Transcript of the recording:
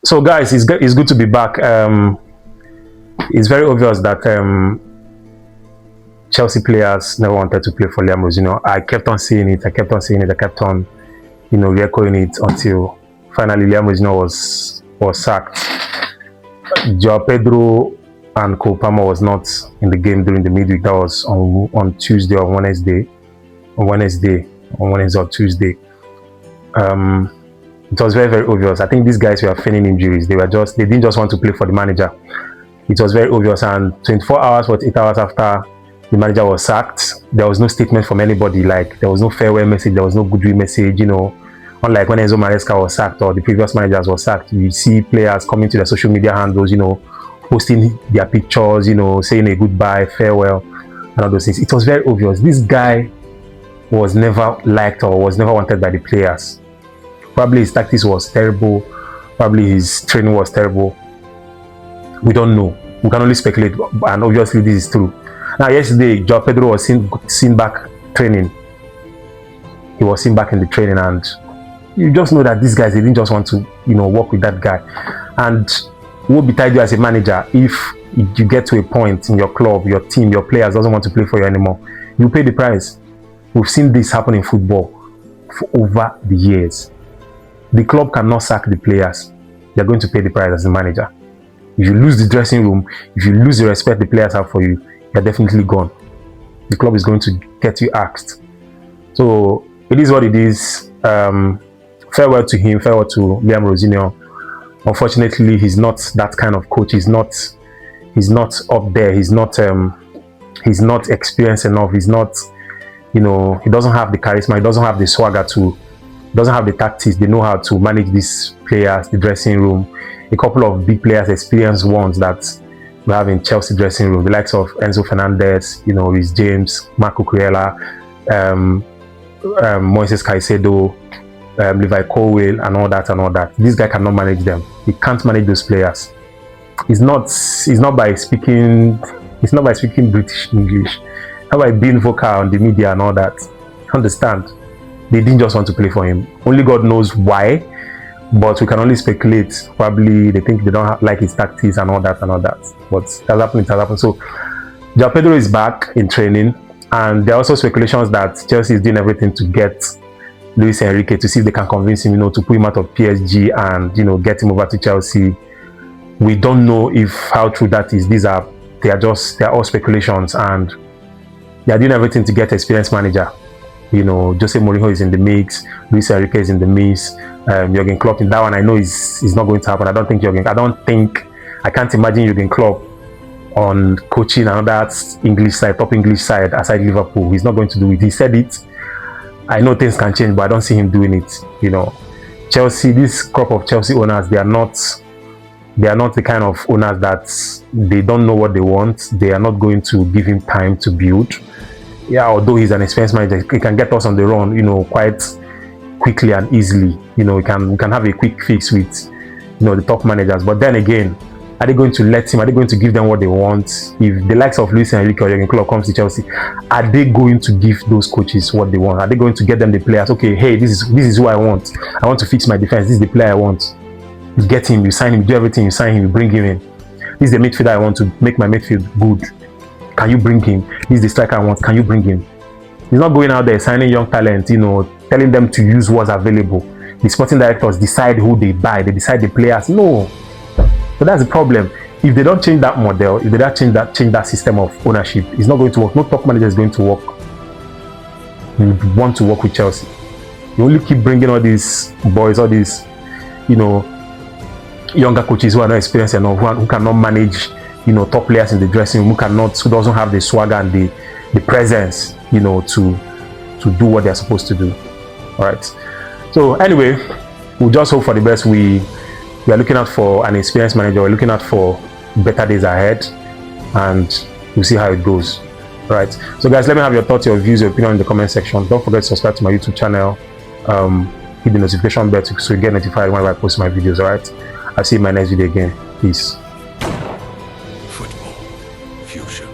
So guys, it's good to be back. It's very obvious that Chelsea players never wanted to play for Liam Rosino. I kept on saying it. I kept on, re-echoing it until finally Liam Rosino was sacked. Joao Pedro and Cole Palmer was not in the game during the midweek. That was on Tuesday or Wednesday. On Wednesday or Tuesday. It was very, very obvious. I think these guys were feigning injuries. They didn't just want to play for the manager. It was very obvious. And 24 hours, 48 hours after the manager was sacked, there was no statement from anybody. Like, there was no farewell message, there was no goodwill message, Unlike when Enzo Maresca was sacked or the previous managers were sacked, you see players coming to their social media handles, posting their pictures, saying a goodbye, farewell, and all those things. It was very obvious. This guy was never liked or was never wanted by the players. Probably his tactics was terrible. Probably his training was terrible. We don't know. We can only speculate, and obviously this is true. Now, yesterday, Joao Pedro was seen back training. He was seen back in the training, and you just know that these guys, they didn't just want to, work with that guy. And what betide you as a manager if you get to a point in your club, your team, your players doesn't want to play for you anymore? You pay the price. We've seen this happen in football for over the years. The club cannot sack the players. You're going to pay the price as a manager. If you lose the dressing room, if you lose the respect the players have for you, you're definitely gone. The club is going to get you axed. So it is what it is. Farewell to him, farewell to Liam Rosino. Unfortunately, he's not that kind of coach. He's not up there. He's not experienced enough. He's not, he doesn't have the charisma. He doesn't have the swagger doesn't have the tactics. They know how to manage these players, the dressing room. A couple of big players, experienced ones that we have in Chelsea dressing room, the likes of Enzo Fernandez, Reece James, Marco Cucurella, Moises Caicedo, Levi Colwill, and all that. This guy cannot manage them. He can't manage those players. It's not by speaking British English, not by being vocal on the media and all that. Understand? They didn't just want to play for him. Only God knows why, but we can only speculate. Probably they think they don't like his tactics and all that. But it has happened. So Joao Pedro is back in training, and there are also speculations that Chelsea is doing everything to get Luis Enrique to see if they can convince him, to pull him out of PSG and get him over to Chelsea. We don't know how true that is. They are all speculations, and they are doing everything to get experienced manager. Jose Mourinho is in the mix, Luis Enrique is in the mix, Jurgen Klopp in that one. I know is not going to happen. I can't imagine Jurgen Klopp on coaching another top English side aside Liverpool. He's not going to do it. He said it. I know things can change, but I don't see him doing it. Chelsea, this crop of Chelsea owners, they are not the kind of owners that they don't know what they want. They are not going to give him time to build. Yeah, although he's an experienced manager, he can get us on the run, quite quickly and easily. We can have a quick fix with, the top managers. But then again, are they going to let him? Are they going to give them what they want? If the likes of Luis Enrique or Jurgen Klopp comes to Chelsea, are they going to give those coaches what they want? Are they going to get them the players? Okay, hey, this is who I want. I want to fix my defense. This is the player I want. You get him, you sign him, do everything. You sign him, you bring him in. This is the midfielder I want to make my midfield good. Can you bring him? This is the striker I want. Can you bring him? He's not going out there signing young talent, telling them to use what's available. The sporting directors decide who they buy. They decide the players. No. So that's the problem. If they don't change that model, if they don't change that system of ownership, it's not going to work. No top manager is going to work. You want to work with Chelsea. You only keep bringing all these boys, all these, younger coaches who are not experienced enough, who cannot manage top players in the dressing room, who doesn't have the swagger and the presence, to do what they're supposed to do. All right. So anyway, we'll just hope for the best. We are looking out for an experienced manager. We're looking out for better days ahead, and we'll see how it goes. All right. So guys, let me have your thoughts, your views, your opinion in the comment section. Don't forget to subscribe to my YouTube channel. Hit the notification bell so you get notified whenever I post my videos. All right. I'll see you in my next video again. Peace. Football Fusion.